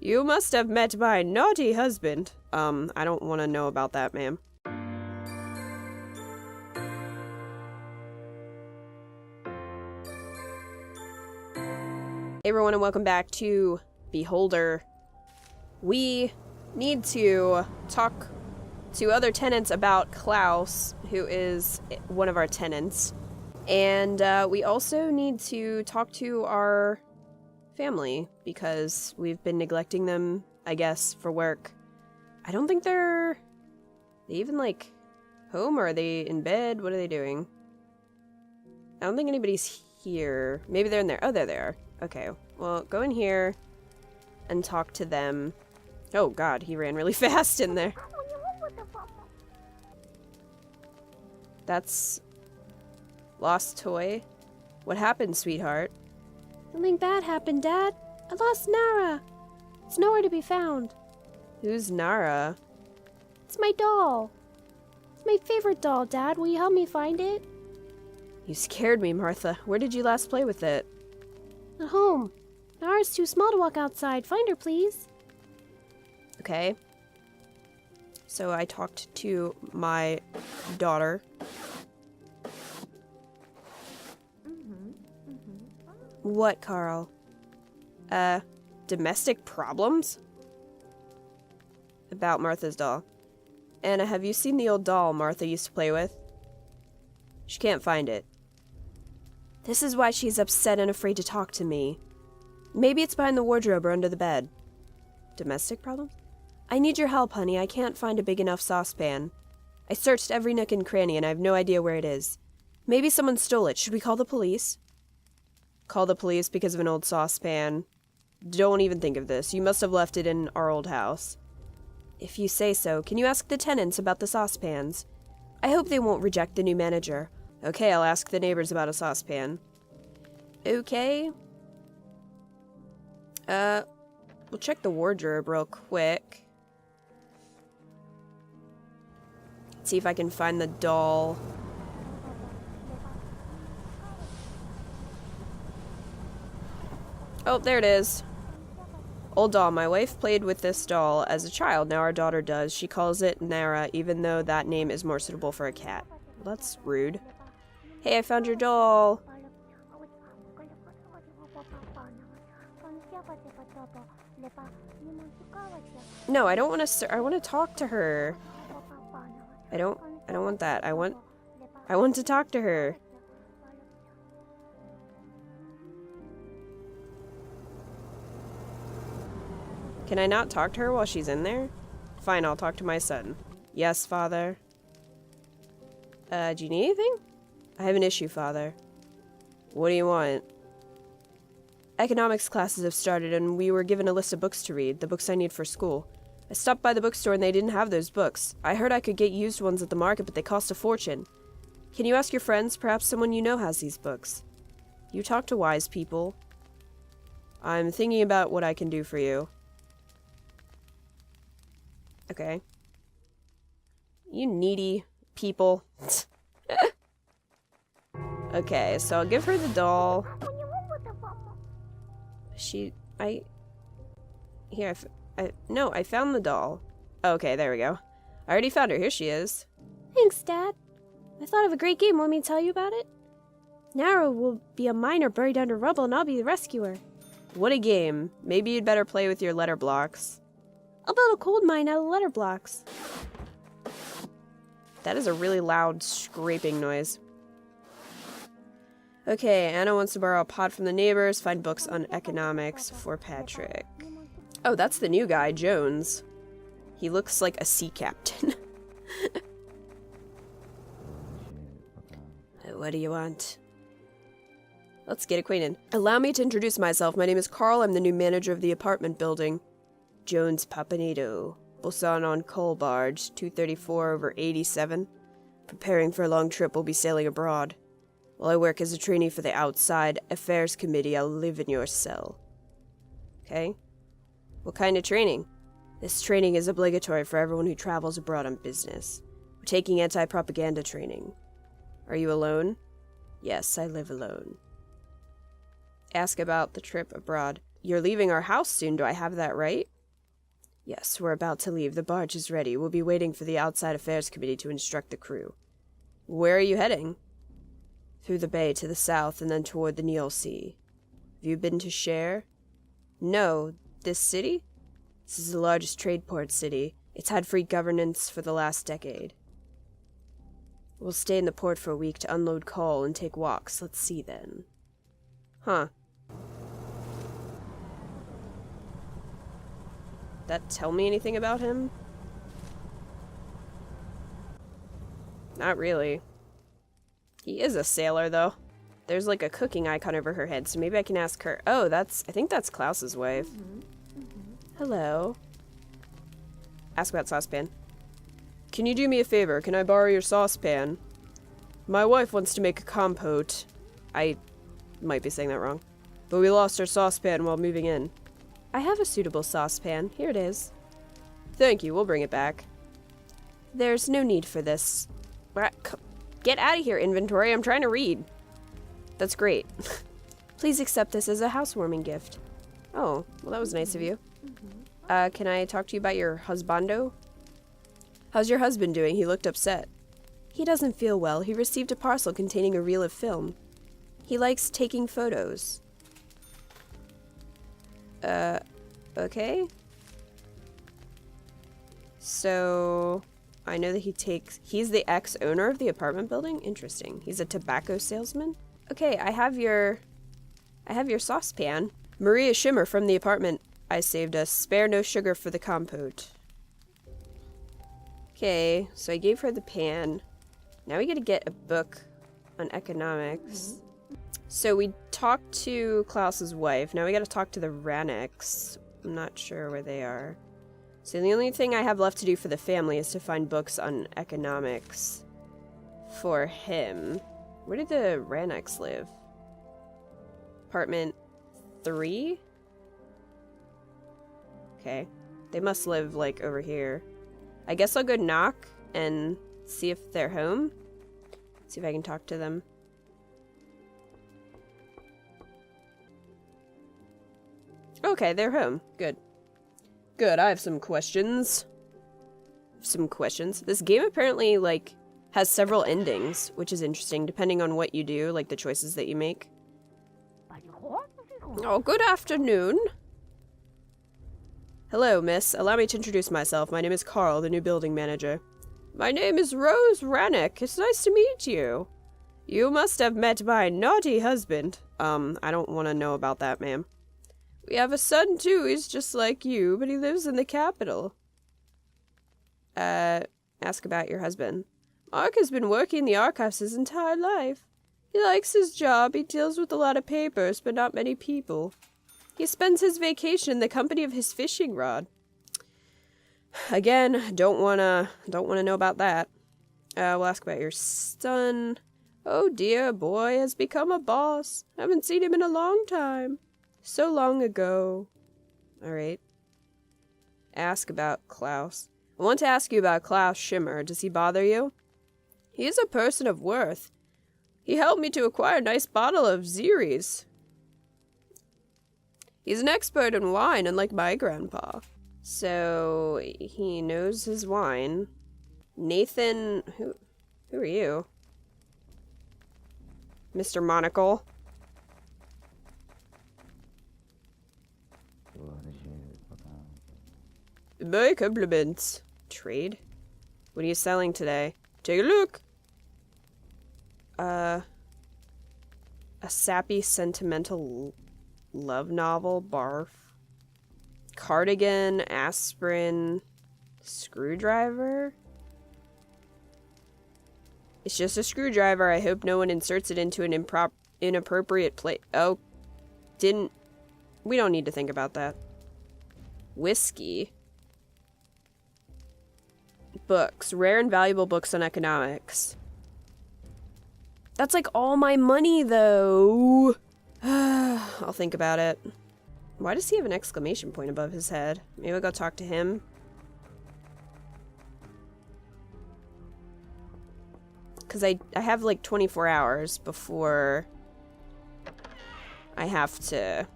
You must have met my naughty husband. I don't want to know about that, ma'am. Hey everyone, and welcome back to Beholder. We need to talk to other tenants about Klaus, who is one of our tenants. And we also need to talk to our family, because we've been neglecting them, I guess, for work. I don't think they're even, like, home, or are they in bed? What are they doing? I don't think anybody's here. Maybe they're in there. Oh, there they are. Okay, well, go in here and talk to them. Oh god, he ran really fast in there. That's lost toy. What happened, sweetheart? Something bad happened, Dad. I lost Nara. It's nowhere to be found. Who's Nara? It's my doll. It's my favorite doll, Dad. Will you help me find it? You scared me, Martha. Where did you last play with it? At home. Nara's too small to walk outside. Find her, please. Okay. So I talked to my daughter. What, Carl? Domestic problems? About Martha's doll. Anna, have you seen the old doll Martha used to play with? She can't find it. This is why she's upset and afraid to talk to me. Maybe it's behind the wardrobe or under the bed. Domestic problems? I need your help, honey. I can't find a big enough saucepan. I searched every nook and cranny and I have no idea where it is. Maybe someone stole it. Should we call the police? Call the police because of an old saucepan. Don't even think of this. You must have left it in our old house. If you say so, can you ask the tenants about the saucepans? I hope they won't reject the new manager. Okay, I'll ask the neighbors about a saucepan. Okay. We'll check the wardrobe real quick. See if I can find the doll. Oh, there it is. Old doll. My wife played with this doll as a child. Now our daughter does. She calls it Nara, even though that name is more suitable for a cat. Well, that's rude. Hey, I found your doll. No, I don't want to. I want to talk to her. I don't want that. I want to talk to her. Can I not talk to her while she's in there? Fine, I'll talk to my son. Yes, father. Do you need anything? I have an issue, father. What do you want? Economics classes have started and we were given a list of books to read, the books I need for school. I stopped by the bookstore and they didn't have those books. I heard I could get used ones at the market, but they cost a fortune. Can you ask your friends? Perhaps someone you know has these books. You talk to wise people. I'm thinking about what I can do for you. Okay. You needy people. Okay, so I'll give her the doll. No, I found the doll. Okay, there we go. I already found her. Here she is. Thanks, Dad. I thought of a great game. Want me to tell you about it? Nara will be a miner buried under rubble and I'll be the rescuer. What a game. Maybe you'd better play with your letter blocks. I'll build a cold mine out of letter blocks. That is a really loud scraping noise. Okay, Anna wants to borrow a pot from the neighbors, find books on economics for Patrick. Oh, that's the new guy, Jones. He looks like a sea captain. What do you want? Let's get acquainted. Allow me to introduce myself. My name is Carl. I'm the new manager of the apartment building. Jones Papanito. Busan on coal barge, 234 over 87. Preparing for a long trip, we'll be sailing abroad. While I work as a trainee for the Outside Affairs Committee, I'll live in your cell. Okay. What kind of training? This training is obligatory for everyone who travels abroad on business. We're taking anti-propaganda training. Are you alone? Yes, I live alone. Ask about the trip abroad. You're leaving our house soon, do I have that right? Yes, we're about to leave. The barge is ready. We'll be waiting for the Outside Affairs Committee to instruct the crew. Where are you heading? Through the bay to the south and then toward the Neil Sea. Have you been to Cher? No. This city? This is the largest trade port city. It's had free governance for the last decade. We'll stay in the port for a week to unload coal and take walks. Let's see then. Huh. That tell me anything about him? Not really. He is a sailor, though. There's like a cooking icon over her head, so maybe I can ask her. Oh, I think that's Klaus's wife. Hello. Ask about saucepan. Can you do me a favor? Can I borrow your saucepan? My wife wants to make a compote. I might be saying that wrong. But we lost our saucepan while moving in. I have a suitable saucepan. Here it is. Thank you. We'll bring it back. There's no need for this. Get out of here, inventory. I'm trying to read. That's great. Please accept this as a housewarming gift. Oh, well, that was nice of you. Can I talk to you about your husbando? How's your husband doing? He looked upset. He doesn't feel well. He received a parcel containing a reel of film. He likes taking photos. Okay. So, I know that he's the ex-owner of the apartment building? Interesting. He's a tobacco salesman? Okay, I have your saucepan. Maria Schimmer from the apartment I saved us. Spare no sugar for the compote. Okay, so I gave her the pan. Now we gotta get a book on economics. So we talked to Klaus's wife. Now we gotta talk to the Raneks. I'm not sure where they are. So the only thing I have left to do for the family is to find books on economics for him. Where did the Raneks live? Apartment 3? Okay. They must live, like, over here. I guess I'll go knock and see if they're home. See if I can talk to them. Okay, they're home. Good. Good, I have some questions. This game apparently, like, has several endings, which is interesting, depending on what you do, like the choices that you make. Oh, good afternoon. Hello, miss. Allow me to introduce myself. My name is Carl, the new building manager. My name is Rose Ranek. It's nice to meet you. You must have met my naughty husband. I don't want to know about that, ma'am. We have a son, too. He's just like you, but he lives in the capital. Ask about your husband. Mark has been working in the archives his entire life. He likes his job. He deals with a lot of papers, but not many people. He spends his vacation in the company of his fishing rod. Again, don't wanna know about that. We'll ask about your son. Oh dear, boy has become a boss. Haven't seen him in a long time. So long ago. Alright. Ask about Klaus. I want to ask you about Klaus Schimmer. Does he bother you? He is a person of worth. He helped me to acquire a nice bottle of Xeres. He's an expert in wine, unlike my grandpa. So, he knows his wine. Nathan, who are you? Mr. Monocle. My compliments. Trade? What are you selling today? Take a look. A sappy, sentimental love novel, barf. Cardigan, aspirin, screwdriver? It's just a screwdriver. I hope no one inserts it into an inappropriate place. Oh, we don't need to think about that. Whiskey. Books. Rare and valuable books on economics. That's like all my money, though. I'll think about it. Why does he have an exclamation point above his head? Maybe I'll go talk to him. Because I have like 24 hours before I have to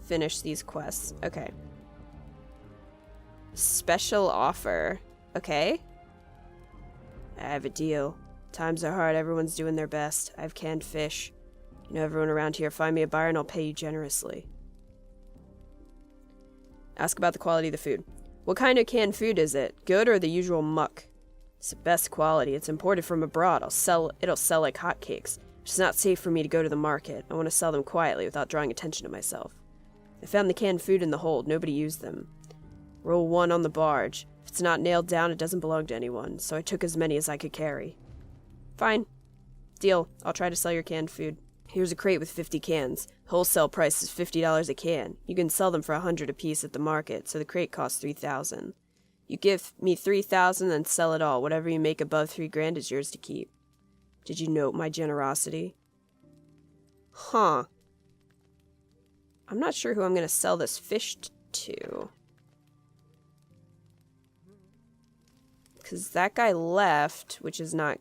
finish these quests. Okay. Special offer. Okay. I have a deal. Times are hard, everyone's doing their best. I have canned fish. You know everyone around here, find me a buyer and I'll pay you generously. Ask about the quality of the food. What kind of canned food is it? Good or the usual muck? It's the best quality. It's imported from abroad. It'll sell like hotcakes. It's not safe for me to go to the market. I want to sell them quietly without drawing attention to myself. I found the canned food in the hold. Nobody used them. Roll 1 on the barge. If it's not nailed down, it doesn't belong to anyone, so I took as many as I could carry. Fine. Deal. I'll try to sell your canned food. Here's a crate with 50 cans. Wholesale price is $50 a can. You can sell them for $100 a piece at the market, so the crate costs $3,000. You give me $3,000 and sell it all. Whatever you make above $3,000 is yours to keep. Did you note my generosity? Huh. I'm not sure who I'm going to sell this fish to. Because that guy left, which is not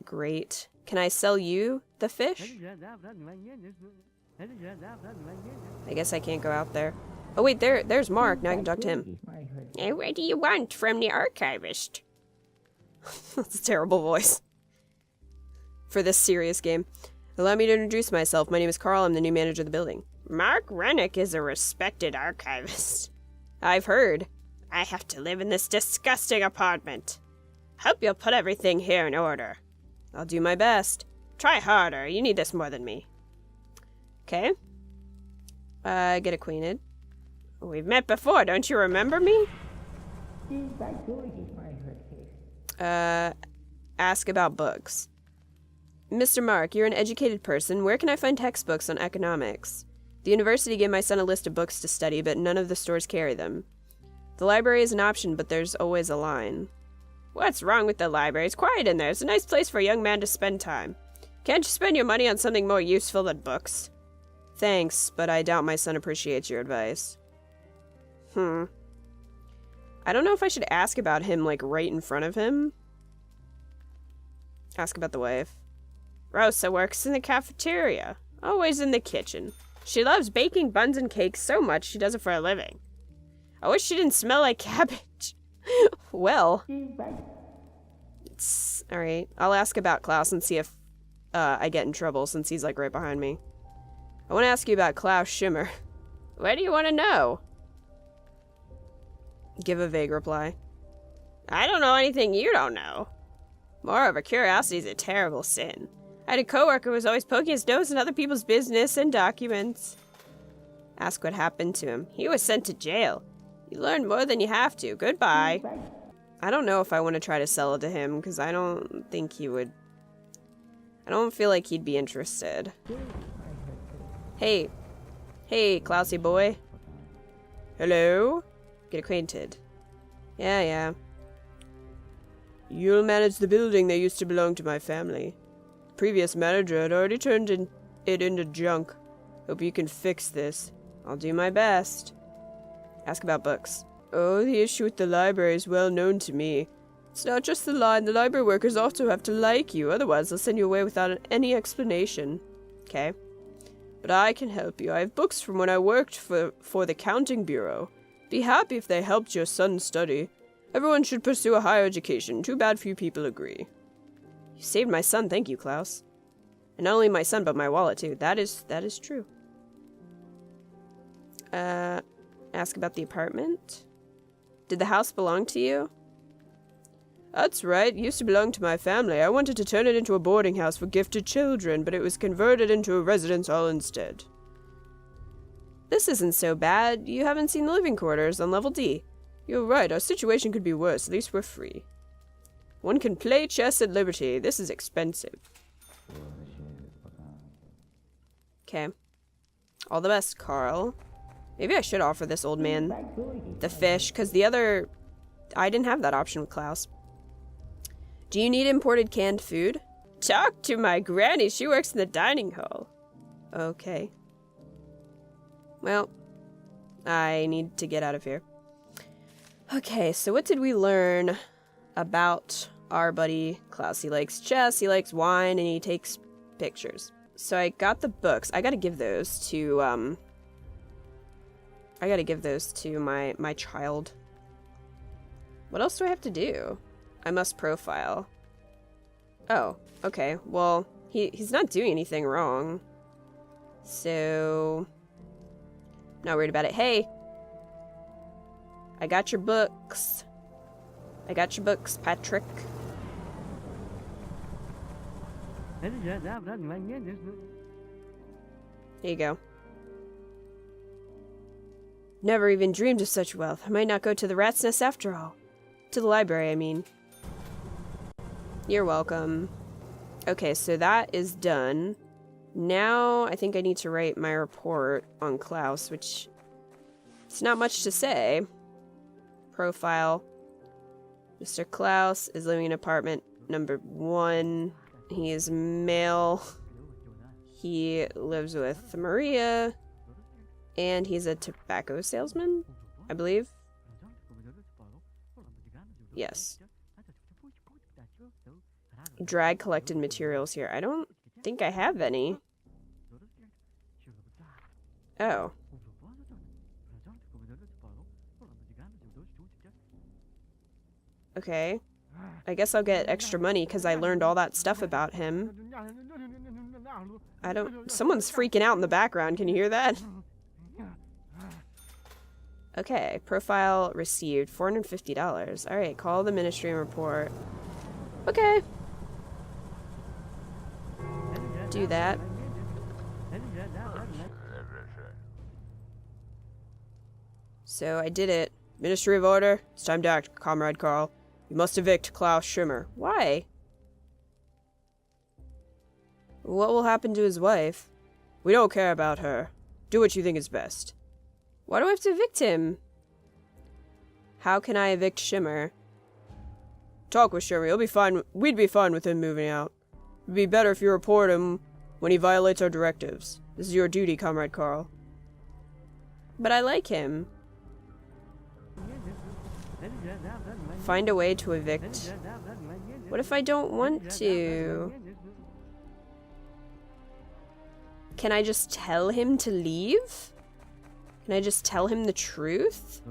great. Can I sell you the fish? I guess I can't go out there. Oh wait, there's Mark. Now I can talk to him. Hey, what do you want from the archivist? That's a terrible voice for this serious game. Allow me to introduce myself. My name is Carl. I'm the new manager of the building. Mark Rennick is a respected archivist. I've heard. I have to live in this disgusting apartment. Hope you'll put everything here in order. I'll do my best. Try harder. You need this more than me. Okay. Get acquainted. We've met before. Don't you remember me? Ask about books. Mr. Mark, you're an educated person. Where can I find textbooks on economics? The university gave my son a list of books to study, but none of the stores carry them. The library is an option, but there's always a line. What's wrong with the library? It's quiet in there. It's a nice place for a young man to spend time. Can't you spend your money on something more useful than books? Thanks, but I doubt my son appreciates your advice. I don't know if I should ask about him, like, right in front of him. Ask about the wife. Rosa works in the cafeteria. Always in the kitchen. She loves baking buns and cakes so much she does it for a living. I wish she didn't smell like cabbage. Well. It's alright. I'll ask about Klaus and see if I get in trouble since he's like right behind me. I want to ask you about Klaus Schimmer. What do you want to know? Give a vague reply. I don't know anything you don't know. Moreover, curiosity is a terrible sin. I had a coworker who was always poking his nose in other people's business and documents. Ask what happened to him. He was sent to jail. You learn more than you have to. Goodbye. I don't know if I want to try to sell it to him, because I don't think he would... I don't feel like he'd be interested. Hey. Hey, Klausy boy. Hello? Get acquainted. Yeah. You'll manage the building that used to belong to my family. The previous manager had already turned it into junk. Hope you can fix this. I'll do my best. Ask about books. Oh, the issue with the library is well known to me. It's not just the line. The library workers also have to like you. Otherwise, they'll send you away without any explanation. Okay. But I can help you. I have books from when I worked for the counting bureau. Be happy if they helped your son study. Everyone should pursue a higher education. Too bad few people agree. You saved my son. Thank you, Klaus. And not only my son, but my wallet, too. That is true. Ask about the apartment. Did the house belong to you? That's right. It used to belong to my family. I wanted to turn it into a boarding house for gifted children, but it was converted into a residence hall instead. This isn't so bad. You haven't seen the living quarters on level D. You're right. Our situation could be worse. At least we're free. One can play chess at liberty. This is expensive. Okay. All the best, Carl. Maybe I should offer this old man the fish, because the other... I didn't have that option with Klaus. Do you need imported canned food? Talk to my granny. She works in the dining hall. Okay. Well, I need to get out of here. Okay, so what did we learn about our buddy Klaus? He likes chess, he likes wine, and he takes pictures. So I got the books. I gotta give those to, my child. What else do I have to do? I must profile. Oh, okay. Well, he's not doing anything wrong. So... not worried about it. Hey! I got your books. I got your books, Patrick. There you go. Never even dreamed of such wealth. I might not go to the rat's nest after all. To the library, I mean. You're welcome. Okay, so that is done. Now, I think I need to write my report on Klaus, which... it's not much to say. Profile. Mr. Klaus is living in apartment number 1. He is male. He lives with Maria. And he's a tobacco salesman, I believe. Yes. Drag collected materials here. I don't think I have any. Oh. Okay. I guess I'll get extra money because I learned all that stuff about him. I don't... someone's freaking out in the background. Can you hear that? Okay. Profile received. $450. Alright, call the ministry and report. Okay. Do that. So I did it. Ministry of Order. It's time to act, Comrade Carl. You must evict Klaus Schimmer. Why? What will happen to his wife? We don't care about her. Do what you think is best. Why do I have to evict him? How can I evict Schimmer? Talk with Schimmer. He'll be fine. We'd be fine with him moving out. It'd be better if you report him when he violates our directives. This is your duty, Comrade Carl. But I like him. Find a way to evict. What if I don't want to? Can I just tell him to leave? Can I just tell him the truth?